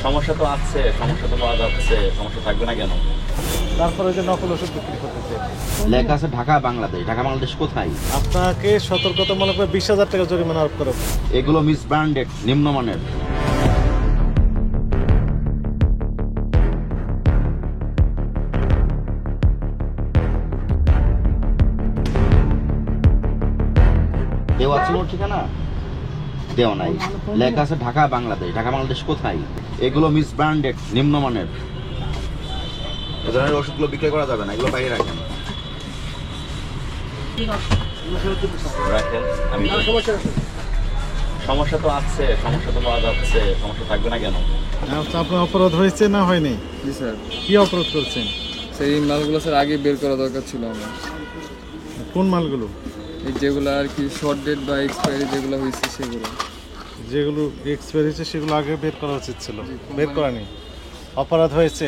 সমস্যা তো আছে, সমস্যা তো পাওয়া যাচ্ছে, সমস্যা থাকবে না কেন? তারপরে যে নকল ওষুধ বিক্রি করতেছে, লেখা আছে ঢাকা বাংলাদেশ। ঢাকা বাংলাদেশ কোথায়? আপনাকে সতর্কতামূলক 20,000 টাকা জরিমানা আরোপ করা হবে। এগুলো মিস ব্র্যান্ডেড, নিম্নমানের। দেওয়া ছিল ঠিকানা? দেওয়া নাই। লেখা আছে ঢাকা বাংলাদেশ। ঢাকা বাংলাদেশ কোথায়? এগুলো মিস ব্র্যান্ডেড, নিম্নমানের। এ ধরনের ওষুধগুলো বিক্রি করা যাবে না, এগুলো বাইরে রাখেন। রাখেন, আমি সমস্যা তো আছে, সমস্যা তো পাওয়া যাচ্ছে, সমস্যা থাকবে না কেন? আচ্ছা, আপনার অপরাধ হয়েছে না হয়নি? জি স্যার, কি অপরাধ করছেন? সেই মালগুলো স্যার আগে বের করা দরকার ছিল আমার। কোন মালগুলো? এই যেগুলো আর কি শর্ট ডেট বা এক্সপায়ারি যেগুলো হয়েছে সেগুলো। যেগুলো এক্সপায়ার হয়েছে সেগুলো আগে বের করা উচিত ছিল, বের করানি। অপরাধ হয়েছে,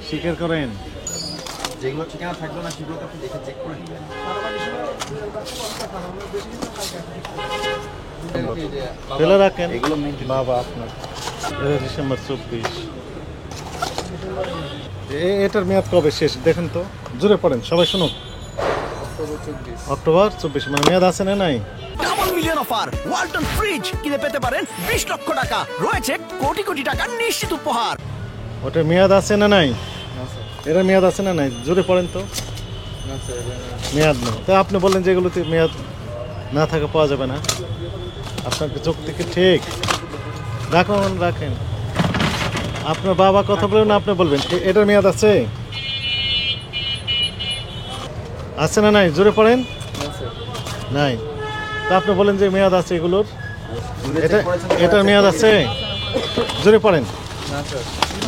স্বীকার করেন। যেগুলো ঠিকানা থাকবে না সেগুলোকে আপনি দেখে চেক করে নেবেন। ফেলে রাখেন। এগুলো মেনটেন। বাবা আপনার ডিসেম্বর 24। এটার মেয়াদ কবে শেষ দেখেন তো, জোরে পড়েন, সবাই শুনুক। অক্টোবর 24, মানে মেয়াদ আছে না নাই? Double million offer Walton fridge কিনে পেতে পারেন 20 লক্ষ টাকা, রয়েছে কোটি কোটি টাকার নিশ্চিত উপহার। ওটার মেয়াদ আছে না নাই? এটার মেয়াদ আছে না নাই? জোরে পড়েন তো। মেয়াদ নেই, তো আপনি বললেন যে এগুলোতে মেয়াদ না থাকে পাওয়া যাবে না। আপনার চোখ থেকে ঠিক রাখুন, রাখেন। আপনার বাবা কথা বলবেন না, আপনি বলবেন এটার মেয়াদ আছে? আছে না নাই? জোরে পড়েন। নাই, তো আপনি বলেন যে মেয়াদ আছে এগুলোর। এটার মেয়াদ আছে? জোরে পড়েন।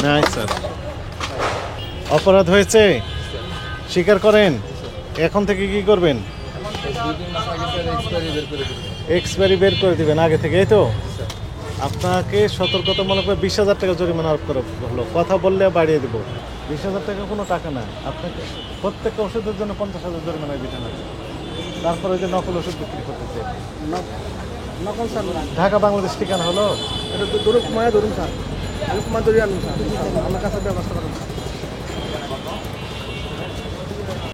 নাই স্যার। অপরাধ হয়েছে, স্বীকার করেন। এখন থেকে কি করবেন? এক্সপায়ারি বের করে দিবেন আগে থেকে, এই তো? আপনাকে সতর্কতামূলক 20,000 টাকা জরিমানা আরোপ করা হলো। কথা বললে বাড়িয়ে দেবো। 20,000 টাকা কোনো টাকা না, আপনাকে প্রত্যেকটা ওষুধের জন্য 50,000 জরিমানা বিধান আছে। তারপরে যে নকল ওষুধ বিক্রি করতেছে, নকল স্যার ঢাকা বাংলাদেশ ঠিকানা হলো। এটা ধরুন, ধরুন স্যার, আমি কুমার দরিয়া আনুন স্যার, আমার কাছে ব্যবস্থা করুন।